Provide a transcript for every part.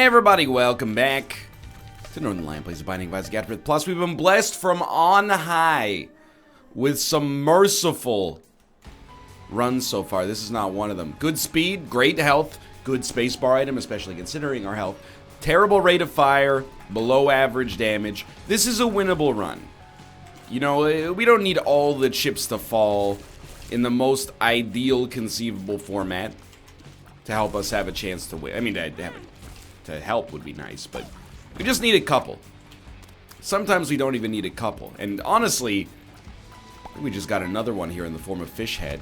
everybody, welcome back to Northernlion plays the Binding of Isaac AFTERBIRTH. Plus, we've been blessed from on high with some merciful runs so far. This is not one of them. Good speed, great health, good spacebar item, especially considering our health. Terrible rate of fire, below average damage. This is a winnable run. You know, we don't need all the chips to fall in the most ideal conceivable format to help us have a chance to win. I mean, to help would be nice, but we just need a couple. Sometimes we don't even need a couple. And honestly, we just got another one here in the form of Fish Head.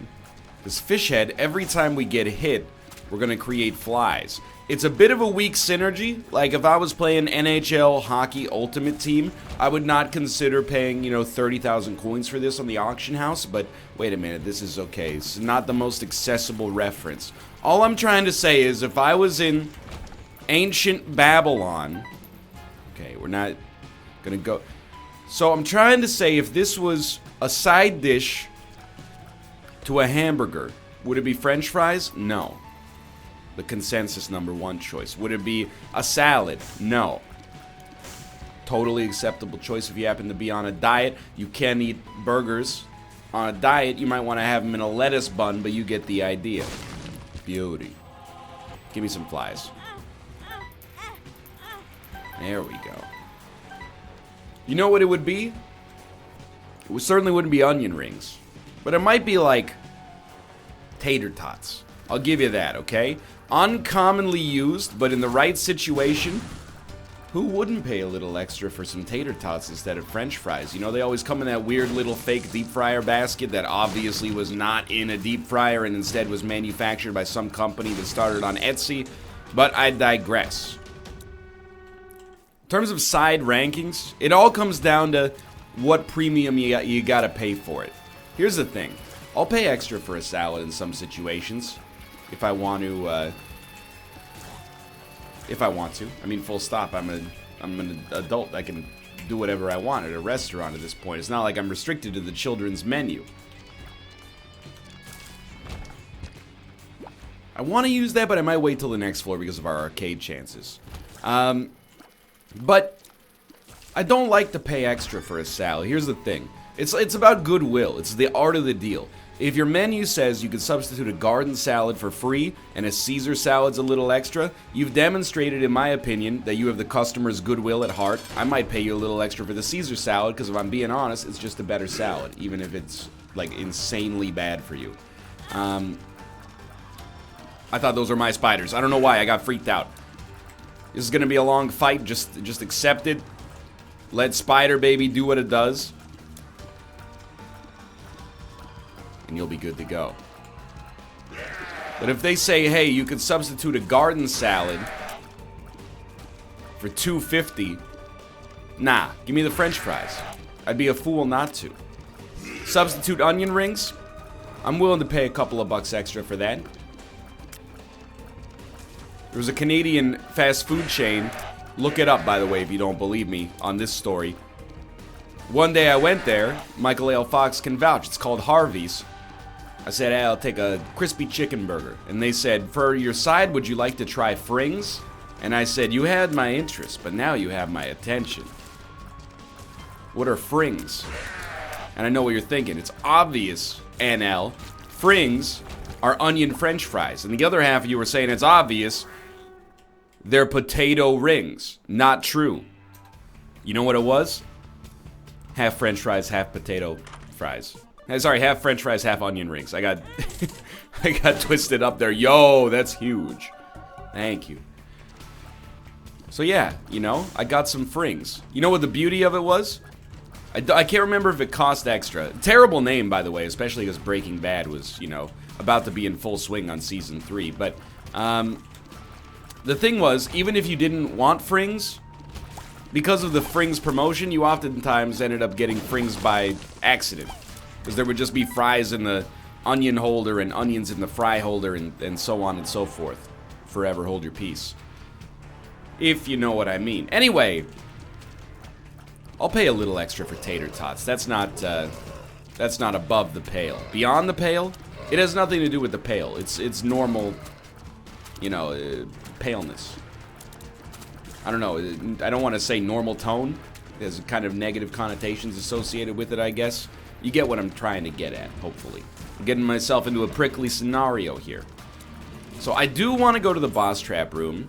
This Fish Head, every time we get hit, we're going to create flies. It's a bit of a weak synergy. Like, if I was playing NHL Hockey Ultimate Team, I would not consider paying, you know, 30,000 coins for this on the auction house. But wait a minute, this is okay. It's not the most accessible reference. All I'm trying to say is, if I was in ancient Babylon... Okay, we're not gonna go... So I'm trying to say, if this was a side dish to a hamburger, would it be French fries? No. The consensus #1 choice. Would it be a salad? No. Totally acceptable choice if you happen to be on a diet. You can eat burgers. On a diet, you might want to have them in a lettuce bun, but you get the idea. Beauty. Give me some flies. There we go. You know what it would be? It certainly wouldn't be onion rings. But it might be like tater tots. I'll give you that, okay? Uncommonly used, but in the right situation, who wouldn't pay a little extra for some tater tots instead of French fries? You know, they always come in that weird little fake deep fryer basket that obviously was not in a deep fryer and instead was manufactured by some company that started on Etsy. But I digress. In terms of side rankings, it all comes down to what premium you gotta pay for it. Here's the thing. I'll pay extra for a salad in some situations. If I want to, I mean, full stop. I'm an adult. I can do whatever I want at a restaurant at this point. It's not like I'm restricted to the children's menu. I want to use that, but I might wait till the next floor because of our arcade chances. But I don't like to pay extra for a salad. Here's the thing. It's about goodwill. It's the art of the deal. If your menu says you can substitute a garden salad for free and a Caesar salad's a little extra, you've demonstrated, in my opinion, that you have the customer's goodwill at heart. I might pay you a little extra for the Caesar salad because, if I'm being honest, it's just a better salad, even if it's, like, insanely bad for you. I thought those were my spiders. I don't know why. I got freaked out. This is going to be a long fight. Just accept it. Let Spider Baby do what it does. And you'll be good to go. But if they say, hey, you could substitute a garden salad for $2.50, nah, give me the French fries. I'd be a fool not to. Substitute onion rings, I'm willing to pay a couple of bucks extra for that. There was a Canadian fast food chain, look it up, by the way, if you don't believe me, on this story. One day I went there, Michael L. Fox can vouch, it's called Harvey's. I said, hey, I'll take a crispy chicken burger. And they said, for your side, would you like to try frings? And I said, you had my interest, but now you have my attention. What are frings? And I know what you're thinking. It's obvious, NL. Frings are onion French fries. And the other half of you were saying it's obvious. They're potato rings. Not true. You know what it was? Half French fries, half potato fries. Sorry, half French fries, half onion rings. I got I got twisted up there. Yo, that's huge. Thank you. So yeah, you know, I got some frings. You know what the beauty of it was? I can't remember if it cost extra. Terrible name, by the way, especially because Breaking Bad was, you know, about to be in full swing on season 3. But the thing was, even if you didn't want frings, because of the frings promotion, you oftentimes ended up getting frings by accident. Because there would just be fries in the onion holder and onions in the fry holder and so on and so forth. Forever hold your peace. If you know what I mean. Anyway, I'll pay a little extra for tater tots. That's not above the pale. Beyond the pale, it has nothing to do with the pale. It's normal, you know, paleness. I don't know. I don't want to say normal tone. There's kind of negative connotations associated with it, I guess. You get what I'm trying to get at, hopefully. I'm getting myself into a prickly scenario here. So I do want to go to the boss trap room.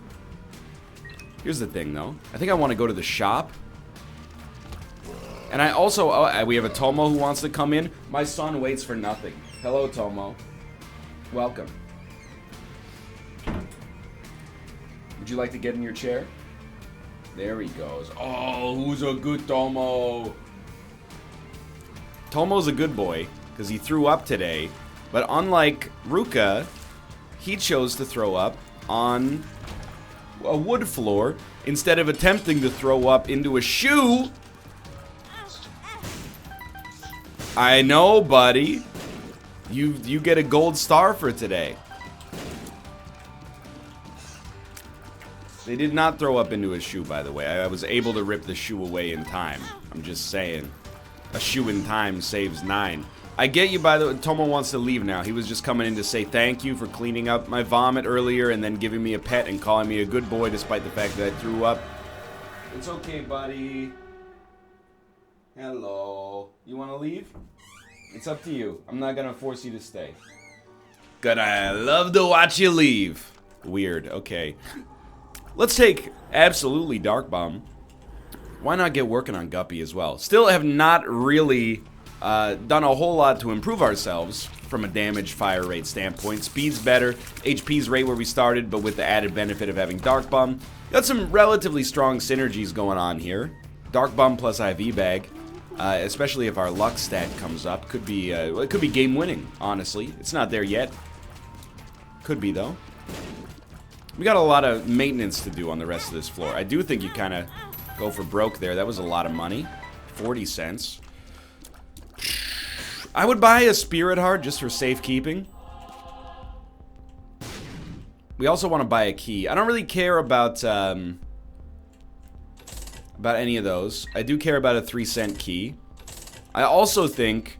Here's the thing, though. I think I want to go to the shop. And I also... Oh, we have a Tomo who wants to come in. My son waits for nothing. Hello, Tomo. Welcome. Would you like to get in your chair? There he goes. Oh, who's a good Tomo? Tomo's a good boy, because he threw up today. But unlike Ruka, he chose to throw up on a wood floor instead of attempting to throw up into a shoe. I know, buddy. You get a gold star for today. They did not throw up into a shoe, by the way. I was able to rip the shoe away in time. I'm just saying. A shoe in time saves 9. I get you, by the way. Tomo wants to leave now. He was just coming in to say thank you for cleaning up my vomit earlier and then giving me a pet and calling me a good boy despite the fact that I threw up. It's okay, buddy. Hello. You want to leave? It's up to you. I'm not going to force you to stay. Good. I love to watch you leave. Weird. Okay. Let's take absolutely Dark Bomb. Why not get working on Guppy as well? Still have not really done a whole lot to improve ourselves from a damage fire rate standpoint. Speed's better, HP's right where we started, but with the added benefit of having Dark Bomb. Got some relatively strong synergies going on here. Dark Bomb plus IV Bag, especially if our luck stat comes up, could be it could be game winning. Honestly, it's not there yet. Could be though. We got a lot of maintenance to do on the rest of this floor. I do think you kind of go for broke there. That was a lot of money. 40 cents. I would buy a Spirit Heart just for safekeeping. We also want to buy a key. I don't really care about any of those. I do care about a 3-cent key. I also think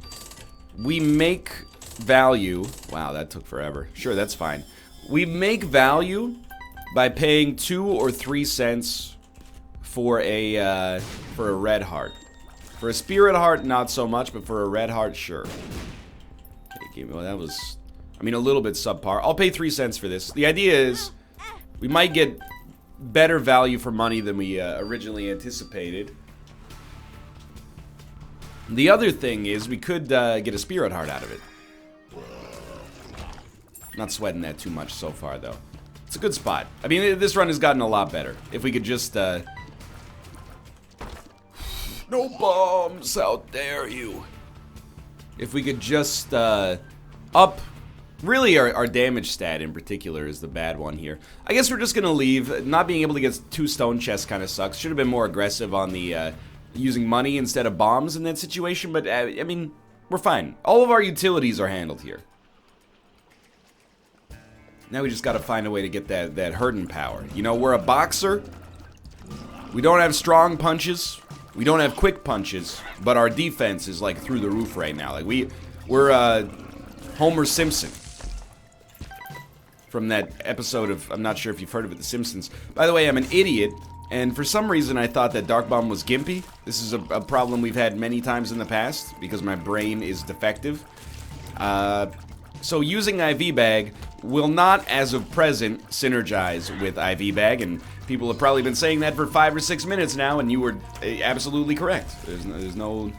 we make value. Wow, that took forever. Sure, that's fine. We make value by paying 2 or 3 cents for a red heart. For a Spirit Heart, not so much, but for a red heart, sure. Okay, well, that was, I mean, a little bit subpar. I'll pay 3 cents for this. The idea is we might get better value for money than we originally anticipated. The other thing is we could get a Spirit Heart out of it. Not sweating that too much so far, though. It's a good spot. I mean, this run has gotten a lot better. If we could just, no bombs, how dare you. If we could just, up, really our damage stat in particular is the bad one here. I guess we're just gonna leave. Not being able to get 2 stone chests kind of sucks. Should have been more aggressive on the, using money instead of bombs in that situation, but, I mean, we're fine. All of our utilities are handled here. Now we just gotta find a way to get that hurting power. You know, we're a boxer. We don't have strong punches. We don't have quick punches. But our defense is, like, through the roof right now. Like, we're Homer Simpson. From that episode of, I'm not sure if you've heard of it, The Simpsons. By the way, I'm an idiot. And for some reason, I thought that Dark Bomb was gimpy. This is a problem we've had many times in the past. Because my brain is defective. So using IV Bag will not, as of present, synergize with IV Bag, and people have probably been saying that for 5 or 6 minutes now, and you were absolutely correct. There's no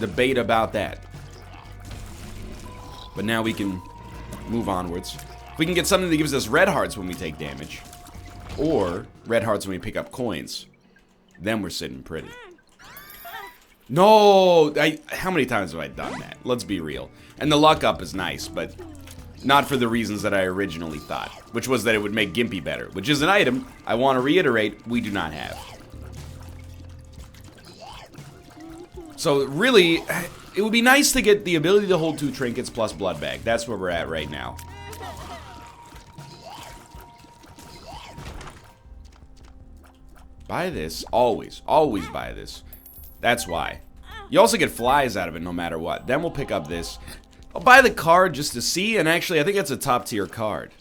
debate about that. But now we can move onwards. If we can get something that gives us red hearts when we take damage, or red hearts when we pick up coins, then we're sitting pretty. No! How many times have I done that? Let's be real. And the luck up is nice, but not for the reasons that I originally thought, which was that it would make Gimpy better, which is an item, I want to reiterate, we do not have. So really, it would be nice to get the ability to hold 2 trinkets plus blood bag. That's where we're at right now. Buy this, always buy this. That's why. You also get flies out of it no matter what. Then we'll pick up this. I'll buy the card just to see, and actually I think it's a top tier card.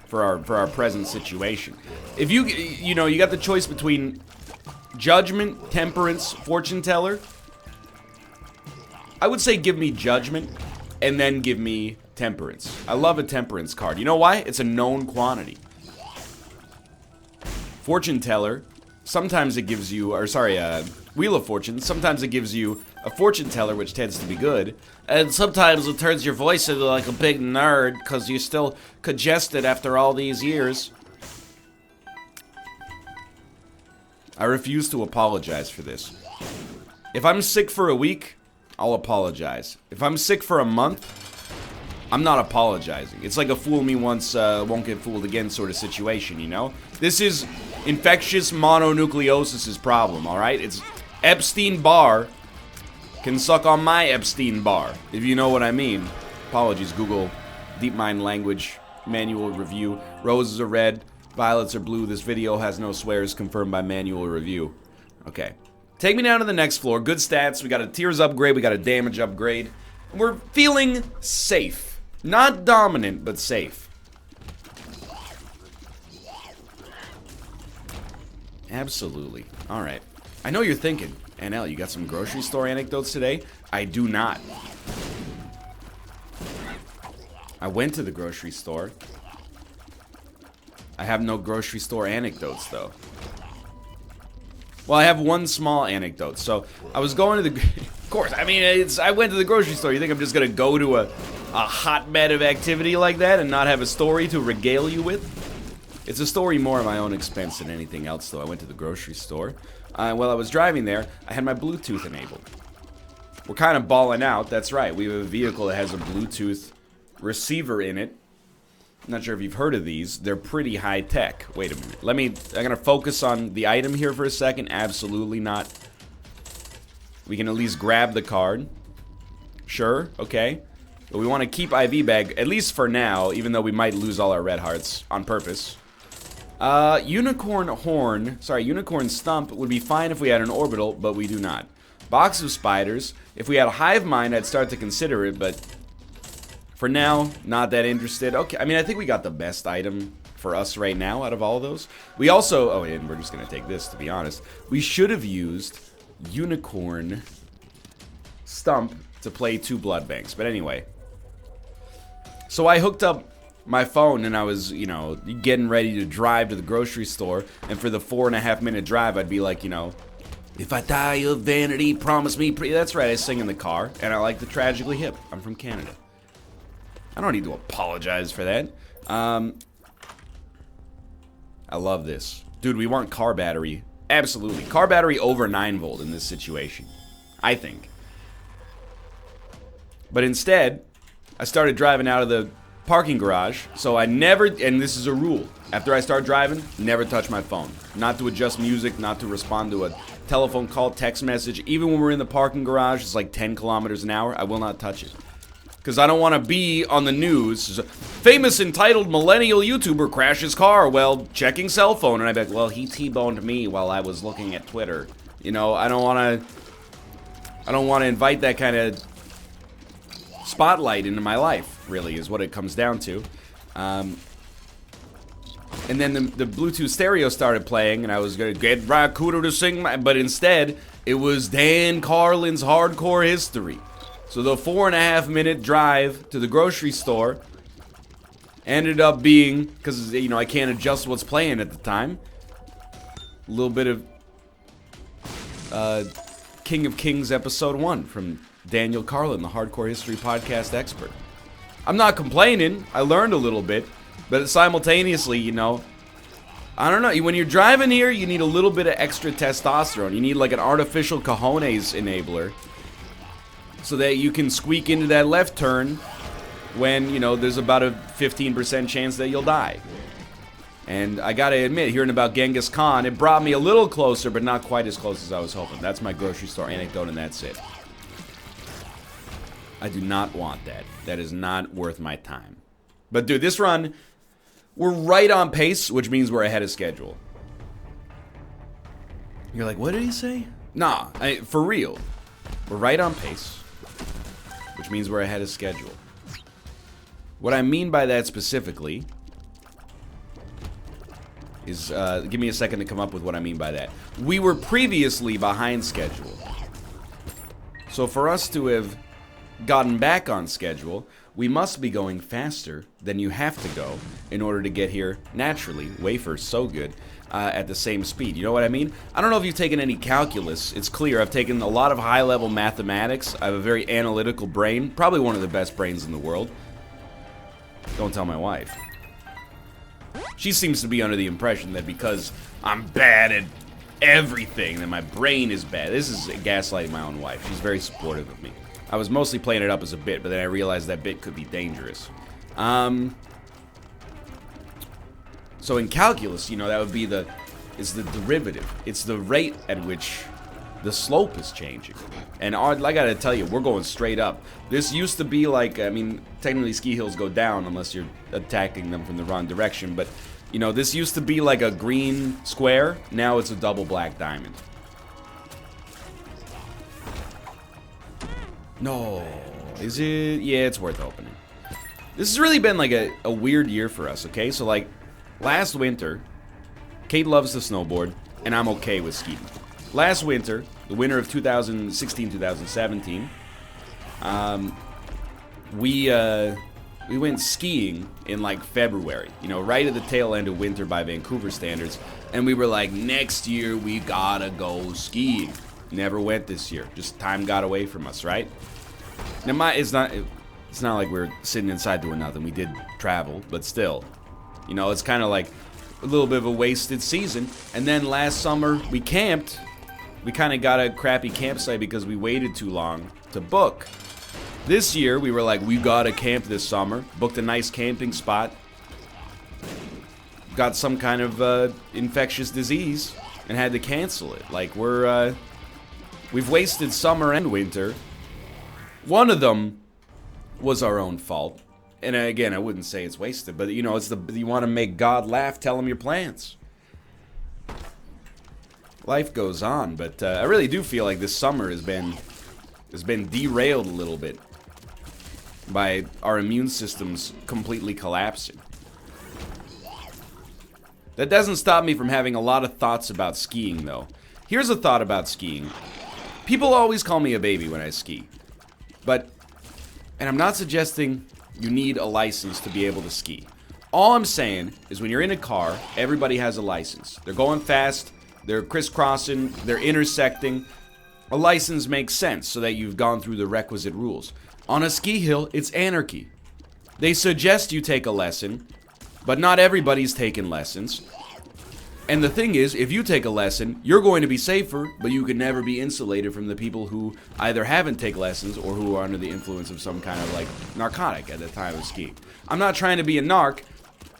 for our present situation. If you know, you got the choice between Judgment, Temperance, Fortune Teller. I would say give me Judgment, and then give me Temperance. I love a Temperance card. You know why? It's a known quantity. Fortune Teller, sometimes it gives you, or sorry, Wheel of Fortune, sometimes it gives you a Fortune Teller, which tends to be good, and sometimes it turns your voice into like a big nerd, because you're still congested after all these years. I refuse to apologize for this. If I'm sick for a week, I'll apologize. If I'm sick for a month, I'm not apologizing. It's like a fool me once, won't get fooled again sort of situation, you know? This is infectious mononucleosis's problem, alright? It's Epstein-Barr can suck on my Epstein-Barr, if you know what I mean. Apologies, Google DeepMind language manual review. Roses are red, violets are blue. This video has no swears, confirmed by manual review. Okay. Take me down to the next floor. Good stats. We got a tears upgrade. We got a damage upgrade. We're feeling safe. Not dominant, but safe. Absolutely. Alright. I know you're thinking, NL, you got some grocery store anecdotes today? I do not. I went to the grocery store. I have no grocery store anecdotes, though. Well, I have one small anecdote. So, I was going to the... Of course, I mean, I went to the grocery store. You think I'm just going to go to a hotbed of activity like that and not have a story to regale you with? It's a story more at my own expense than anything else, though. I went to the grocery store. While I was driving there, I had my Bluetooth enabled. We're kind of balling out. That's right. We have a vehicle that has a Bluetooth receiver in it. I'm not sure if you've heard of these. They're pretty high tech. Wait a minute. I'm going to focus on the item here for a second. Absolutely not. We can at least grab the card. Sure, okay. But we want to keep IV bag, at least for now, even though we might lose all our red hearts on purpose. Unicorn stump would be fine if we had an orbital, but we do not. Box of spiders. If we had a hive mind, I'd start to consider it, but for now, not that interested. Okay, I mean, I think we got the best item for us right now out of all of those. We also, oh, and we're just going to take this, to be honest. We should have used Unicorn Stump to play 2 blood banks, but anyway. So I hooked up my phone and I was, you know, getting ready to drive to the grocery store, and for the 4.5-minute drive, I'd be like, you know, if I die of vanity, promise me. That's right, I sing in the car, and I like the Tragically Hip. I'm from Canada. I don't need to apologize for that. I love this. Dude, we want car battery. Absolutely. Car battery over 9 volt in this situation. I think. But instead, I started driving out of the parking garage, so I never, and this is a rule, after I start driving, never touch my phone. Not to adjust music, not to respond to a telephone call, text message. Even when we're in the parking garage, it's like 10 kilometers an hour, I will not touch it. Because I don't want to be on the news. Famous entitled millennial YouTuber crashes car while checking cell phone. And I'd be like, well, he T-boned me while I was looking at Twitter. You know, I don't want to invite that kind of spotlight into my life, really, is what it comes down to. And then the Bluetooth stereo started playing, and I was going to get Rakuto to sing but instead, it was Dan Carlin's Hardcore History. So the 4.5-minute drive to the grocery store ended up being, because, you know, I can't adjust what's playing at the time, a little bit of King of Kings Episode 1 from Daniel Carlin, the Hardcore History podcast expert. I'm not complaining. I learned a little bit, but simultaneously, you know, I don't know. When you're driving here, you need a little bit of extra testosterone. You need like an artificial cojones enabler so that you can squeak into that left turn when, you know, there's about a 15% chance that you'll die. And I gotta admit, hearing about Genghis Khan, it brought me a little closer, but not quite as close as I was hoping. That's my grocery store anecdote, and that's it. I do not want that. That is not worth my time. But dude, this run, we're right on pace, which means we're ahead of schedule. You're like, what did he say? Nah, for real. We're right on pace, which means we're ahead of schedule. What I mean by that specifically is, give me a second to come up with what I mean by that. We were previously behind schedule. So for us to have gotten back on schedule, we must be going faster than you have to go in order to get here naturally. Wafer's so good. At the same speed. You know what I mean? I don't know if you've taken any calculus. It's clear I've taken a lot of high-level mathematics. I have a very analytical brain. Probably one of the best brains in the world. Don't tell my wife. She seems to be under the impression that because I'm bad at everything, that my brain is bad. This is gaslighting my own wife. She's very supportive of me. I was mostly playing it up as a bit, but then I realized that bit could be dangerous. So in calculus, you know, that would be the derivative. It's the rate at which the slope is changing. And I gotta tell you, we're going straight up. This used to be like, I mean, technically ski hills go down unless you're attacking them from the wrong direction. But, you know, this used to be like a green square. Now it's a double black diamond. No. Is it? Yeah, it's worth opening. This has really been like a weird year for us, okay? So like, last winter, Kate loves to snowboard, and I'm okay with skiing. Last winter, the winter of 2016-2017, we went skiing in like February, you know, right at the tail end of winter by Vancouver standards, and we were like, next year we gotta go skiing. Never went this year. Just time got away from us, right? Now, it's not like we're sitting inside doing nothing. We did travel, but still. You know, it's kind of like a little bit of a wasted season. And then last summer, we camped. We kind of got a crappy campsite because we waited too long to book. This year, we were like, we gotta camp this summer. Booked a nice camping spot. Got some kind of infectious disease and had to cancel it. Like, we've wasted summer and winter. One of them was our own fault. And again, I wouldn't say it's wasted, but you know, it's you want to make God laugh, tell him your plans. Life goes on, but I really do feel like this summer has been derailed a little bit by our immune systems completely collapsing. That doesn't stop me from having a lot of thoughts about skiing, though. Here's a thought about skiing. People always call me a baby when I ski, and I'm not suggesting you need a license to be able to ski. All I'm saying is when you're in a car, everybody has a license. They're going fast, they're crisscrossing, they're intersecting. A license makes sense so that you've gone through the requisite rules. On a ski hill, it's anarchy. They suggest you take a lesson, but not everybody's taking lessons. And the thing is, if you take a lesson, you're going to be safer, but you can never be insulated from the people who either haven't taken lessons or who are under the influence of some kind of, like, narcotic at the time of skiing. I'm not trying to be a narc.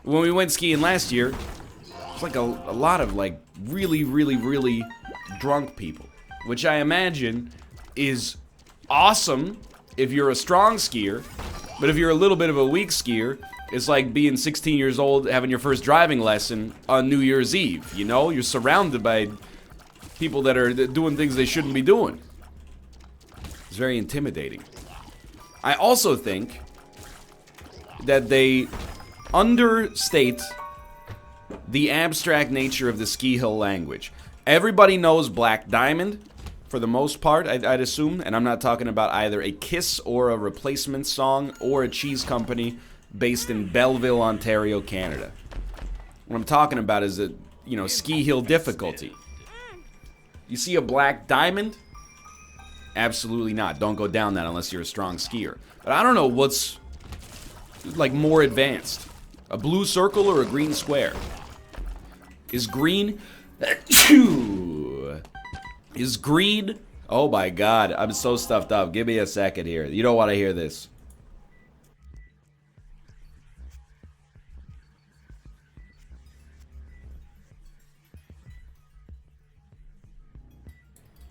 When we went skiing last year, it's like a lot of, like, really, really, really drunk people, which I imagine is awesome if you're a strong skier, but if you're a little bit of a weak skier, it's like being 16 years old, having your first driving lesson on New Year's Eve, you know? You're surrounded by people that are doing things they shouldn't be doing. It's very intimidating. I also think that they understate the abstract nature of the ski hill language. Everybody knows Black Diamond, for the most part, I'd assume, and I'm not talking about either a Kiss or a replacement song or a cheese company based in Belleville, Ontario, Canada. What I'm talking about is a, you know, ski hill difficulty. You see a Black Diamond? Absolutely not. Don't go down that unless you're a strong skier. But I don't know what's, like, more advanced. A blue circle or a green square? Is green... Is green... Oh my god, I'm so stuffed up. Give me a second here. You don't want to hear this.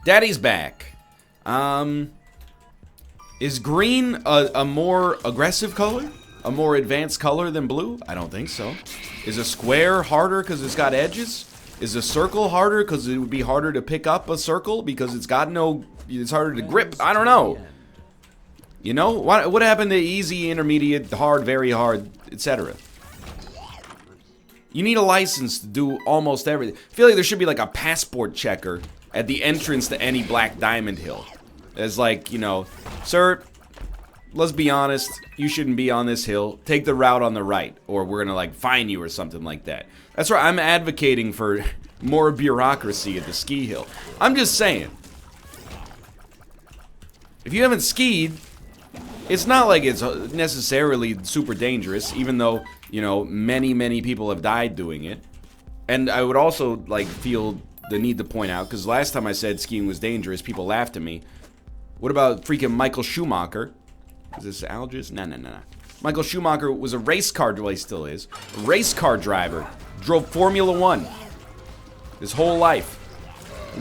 Daddy's back. Is green a more aggressive color? A more advanced color than blue? I don't think so. Is a square harder because it's got edges? Is a circle harder because it would be harder to pick up a circle because it's got no... It's harder to grip? I don't know. You know? What happened to easy, intermediate, hard, very hard, etc.? You need a license to do almost everything. I feel like there should be like a passport checker at the entrance to any Black Diamond Hill. It's like, you know, sir, let's be honest, you shouldn't be on this hill. Take the route on the right, or we're gonna like fine you or something like that. That's right, I'm advocating for more bureaucracy at the ski hill. I'm just saying, if you haven't skied, it's not like it's necessarily super dangerous, even though, you know, many people have died doing it. And I would also like feel the need to point out, because last time I said skiing was dangerous, people laughed at me. What about freaking Michael Schumacher? Is this Algis? No. Michael Schumacher was a race car, well, he still is, a race car driver. Drove Formula 1 his whole life.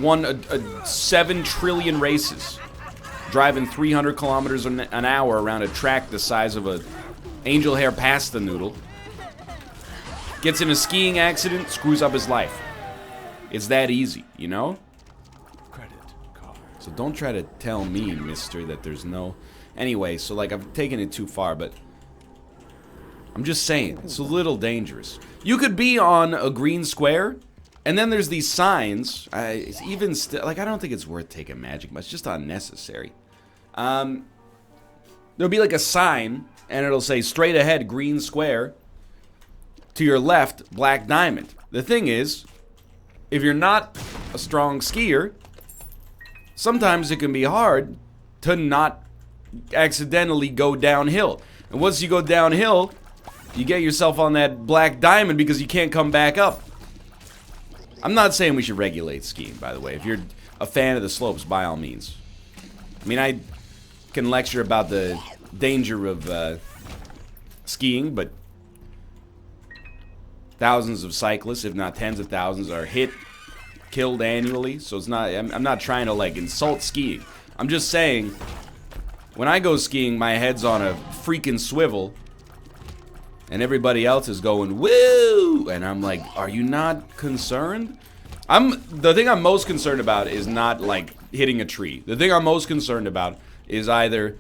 Won 7 trillion races. Driving 300 kilometers an hour around a track the size of a angel hair pasta noodle. Gets in a skiing accident, screws up his life. It's that easy, you know? Credit card. So don't try to tell me, mister, that there's no... Anyway, so like I've taken it too far, but I'm just saying, it's a little dangerous. You could be on a green square, and then there's these signs. Even still, like, I don't think it's worth taking magic, but it's just unnecessary. There'll be like a sign, and it'll say straight ahead, green square. To your left, Black Diamond. The thing is, if you're not a strong skier, sometimes it can be hard to not accidentally go downhill. And once you go downhill, you get yourself on that Black Diamond because you can't come back up. I'm not saying we should regulate skiing, by the way. If you're a fan of the slopes, by all means. I mean, I can lecture about the danger of skiing, but thousands of cyclists, if not tens of thousands, are killed annually. So it's not, I'm not trying to like insult skiing. I'm just saying, when I go skiing, my head's on a freaking swivel, and everybody else is going woo, and I'm like, are you not concerned? The thing I'm most concerned about is not like hitting a tree. The thing I'm most concerned about is either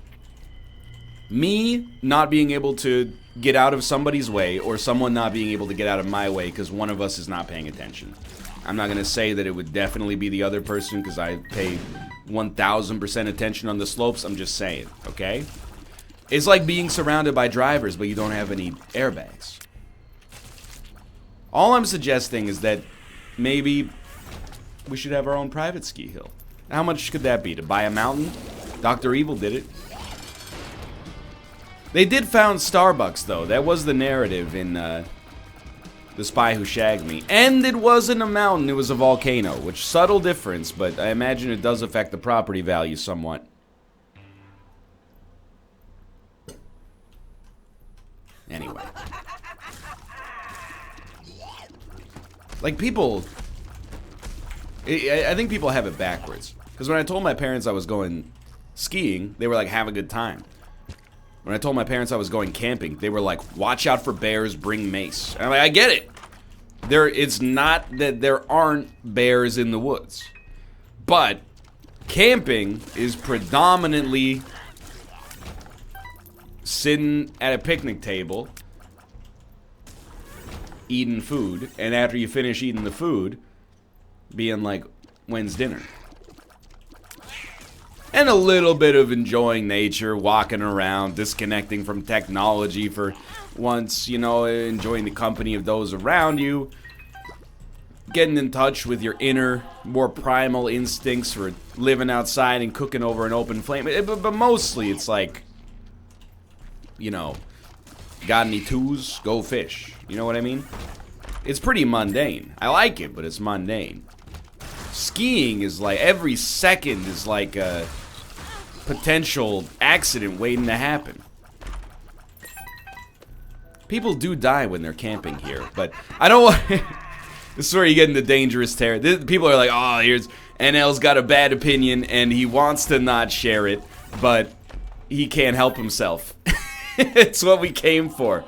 me not being able to get out of somebody's way, or someone not being able to get out of my way because one of us is not paying attention. I'm not gonna say that it would definitely be the other person because I pay 1000% attention on the slopes. I'm just saying, okay? It's like being surrounded by drivers, but you don't have any airbags. All I'm suggesting is that maybe we should have our own private ski hill. How much could that be? To buy a mountain? Dr. Evil did it. They did found Starbucks, though. That was the narrative in The Spy Who Shagged Me. And it wasn't a mountain, it was a volcano. Which, subtle difference, but I imagine it does affect the property value somewhat. Anyway. Like, people... I think people have it backwards. Because when I told my parents I was going skiing, they were like, have a good time. When I told my parents I was going camping, they were like, watch out for bears, bring mace. And I'm like, I get it. It's not that there aren't bears in the woods. But camping is predominantly sitting at a picnic table, eating food, and after you finish eating the food, being like, when's dinner? And a little bit of enjoying nature, walking around, disconnecting from technology for once, you know, enjoying the company of those around you, getting in touch with your inner, more primal instincts for living outside and cooking over an open flame. But mostly it's like, you know, got any tools? Go fish. You know what I mean? It's pretty mundane. I like it, but it's mundane. Skiing is like, every second is like a potential accident waiting to happen. People do die when they're camping here, but I don't want... This is where you get into dangerous territory. People are like, oh, here's... NL's got a bad opinion, and he wants to not share it, but he can't help himself. It's what we came for.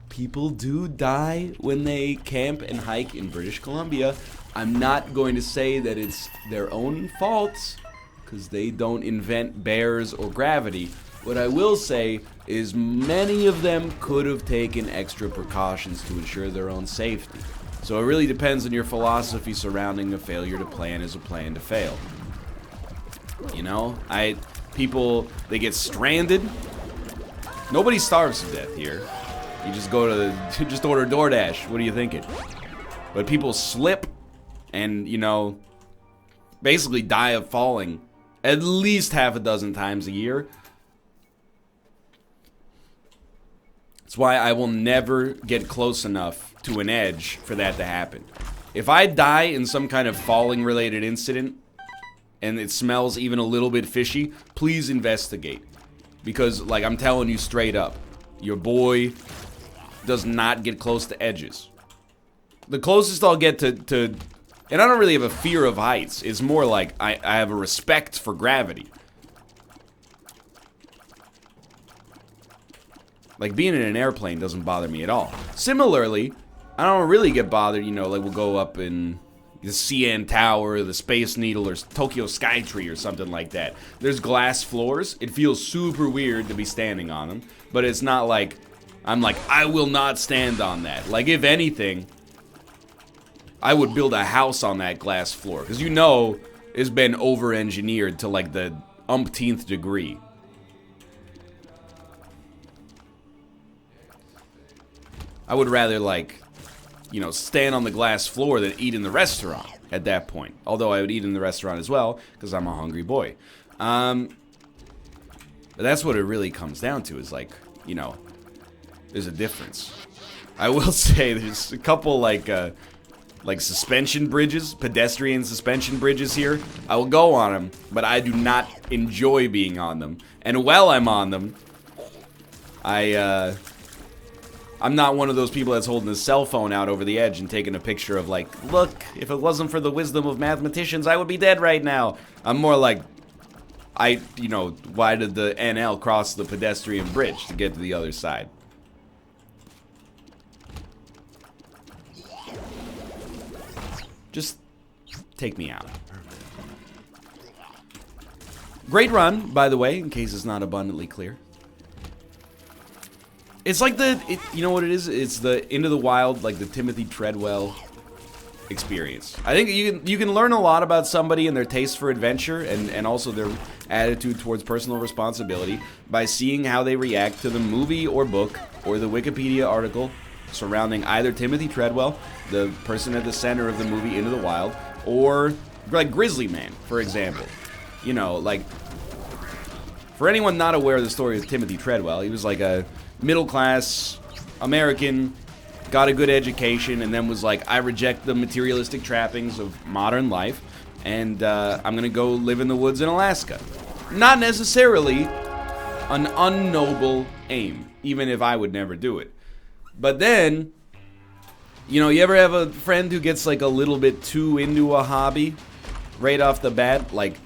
People do die when they camp and hike in British Columbia. I'm not going to say that it's their own fault, because they don't invent bears or gravity. What I will say is many of them could have taken extra precautions to ensure their own safety. So it really depends on your philosophy surrounding a failure to plan as a plan to fail. You know, people, they get stranded. Nobody starves to death here. You just go to, just order DoorDash. What are you thinking? But people slip and, you know, basically die of falling at least half a dozen times a year. That's why I will never get close enough to an edge for that to happen. If I die in some kind of falling related incident and it smells even a little bit fishy, please investigate. Because, like, I'm telling you straight up, your boy does not get close to edges. The closest I'll get to and I don't really have a fear of heights. It's more like I have a respect for gravity. Like, being in an airplane doesn't bother me at all. Similarly, I don't really get bothered, you know, like we'll go up in the CN Tower, the Space Needle, or Tokyo Skytree or something like that. There's glass floors. It feels super weird to be standing on them, but it's not like, I'm like, I will not stand on that. Like, if anything, I would build a house on that glass floor, because you know it's been over-engineered to like the umpteenth degree. I would rather, like, you know, stand on the glass floor than eat in the restaurant at that point. Although I would eat in the restaurant as well, because I'm a hungry boy. But that's what it really comes down to, is like, you know, there's a difference. I will say there's a couple, like suspension bridges, pedestrian suspension bridges here. I will go on them, but I do not enjoy being on them. And while I'm on them, I'm not one of those people that's holding a cell phone out over the edge and taking a picture of like, look, if it wasn't for the wisdom of mathematicians, I would be dead right now. I'm more like, you know, why did the NL cross the pedestrian bridge to get to the other side? Just take me out. Great run, by the way, in case it's not abundantly clear. It's like you know what it is? It's the Into the Wild, like the Timothy Treadwell experience. I think you can learn a lot about somebody and their taste for adventure and also their attitude towards personal responsibility by seeing how they react to the movie or book or the Wikipedia article surrounding either Timothy Treadwell, the person at the center of the movie Into the Wild, or like Grizzly Man, for example. You know, like, for anyone not aware of the story of Timothy Treadwell, he was like a middle-class American, got a good education, and then was like, I reject the materialistic trappings of modern life, and I'm gonna go live in the woods in Alaska. Not necessarily an unnoble aim, even if I would never do it. But then, you know, you ever have a friend who gets like a little bit too into a hobby right off the bat? Like,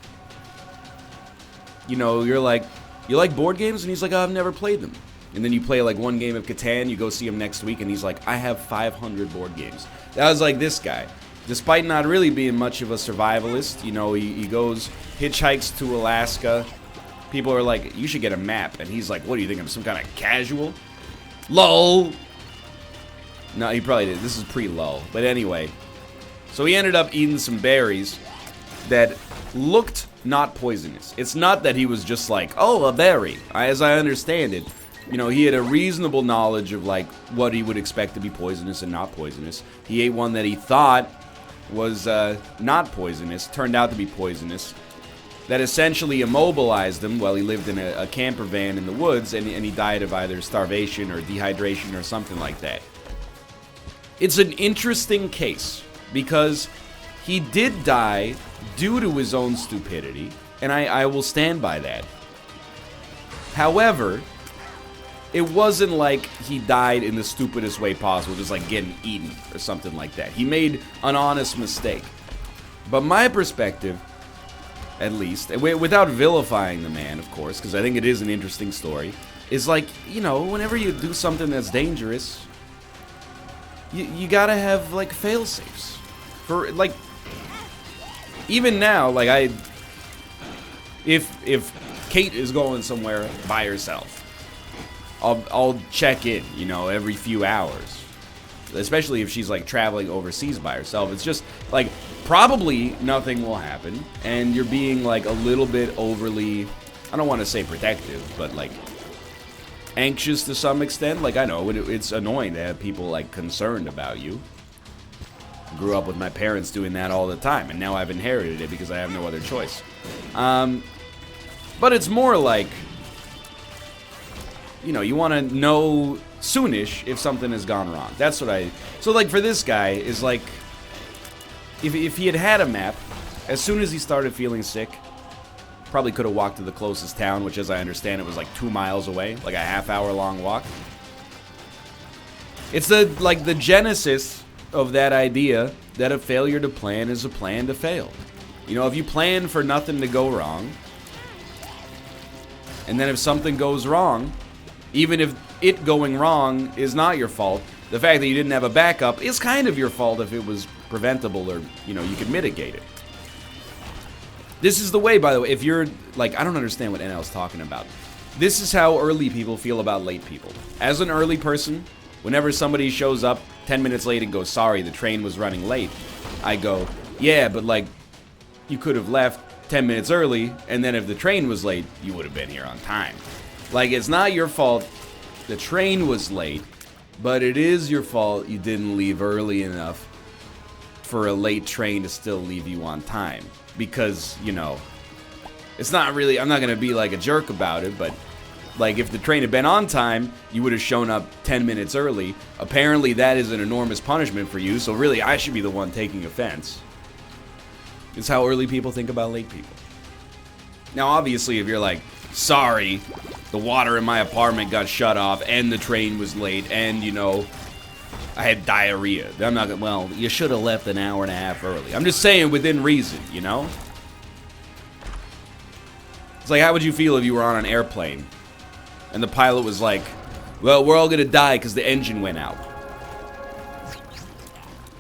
you know, you're like, you like board games? And he's like, oh, I've never played them. And then you play like one game of Catan, you go see him next week, and he's like, I have 500 board games. That was like this guy. Despite not really being much of a survivalist, you know, he goes, hitchhikes to Alaska. People are like, you should get a map. And he's like, what do you think, I'm some kind of casual? LOL. No, he probably did. This is pre-lull. But anyway. So he ended up eating some berries that looked not poisonous. It's not that he was just like, oh, a berry. As I understand it, you know, he had a reasonable knowledge of, like, what he would expect to be poisonous and not poisonous. He ate one that he thought was not poisonous, turned out to be poisonous, that essentially immobilized him while he lived in a camper van in the woods, and he died of either starvation or dehydration or something like that. It's an interesting case, because he did die due to his own stupidity, and I will stand by that. However, it wasn't like he died in the stupidest way possible, just like getting eaten or something like that. He made an honest mistake. But my perspective, at least, without vilifying the man, of course, because I think it is an interesting story, is like, you know, whenever you do something that's dangerous, you gotta have, like, fail-safes. For, like, even now, like, if Kate is going somewhere by herself. I'll check in, you know, every few hours. Especially if she's, like, traveling overseas by herself. It's just, like, probably nothing will happen. And you're being, like, a little bit overly, I don't want to say protective, but, like, anxious to some extent. Like, I know, it's annoying to have people, like, concerned about you. I grew up with my parents doing that all the time. And now I've inherited it because I have no other choice. But it's more like, you know, you want to know soonish if something has gone wrong. That's what so like for this guy is like, if he had a map, as soon as he started feeling sick, probably could have walked to the closest town, which as I understand it was like 2 miles away, like a half-hour long walk. It's the genesis of that idea that a failure to plan is a plan to fail. You know, if you plan for nothing to go wrong, and then if something goes wrong, even if it going wrong is not your fault, the fact that you didn't have a backup is kind of your fault if it was preventable or, you know, you could mitigate it. This is the way, by the way, if you're, like, I don't understand what NL's talking about. This is how early people feel about late people. As an early person, whenever somebody shows up 10 minutes late and goes, sorry, the train was running late, I go, yeah, but, like, you could have left 10 minutes early, and then if the train was late, you would have been here on time. Like, it's not your fault the train was late, but it is your fault you didn't leave early enough for a late train to still leave you on time. Because, you know, it's not really, I'm not going to be like a jerk about it, but like if the train had been on time, you would have shown up 10 minutes early. Apparently that is an enormous punishment for you, so really I should be the one taking offense. It's how early people think about late people. Now, obviously, if you're like, sorry, the water in my apartment got shut off, and the train was late, and, you know, I had diarrhea. I'm not gonna, well, you should have left an hour and a half early. I'm just saying within reason, you know? It's like, how would you feel if you were on an airplane, and the pilot was like, well, we're all gonna die because the engine went out.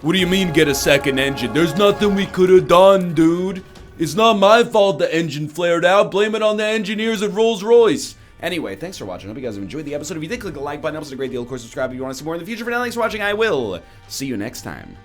What do you mean get a second engine? There's nothing we could have done, dude. It's not my fault the engine flared out. Blame it on the engineers at Rolls-Royce. Anyway, thanks for watching. I hope you guys have enjoyed the episode. If you did, click the like button. It helps a great deal. Of course, subscribe if you want to see more in the future. For now, thanks for watching. I will see you next time.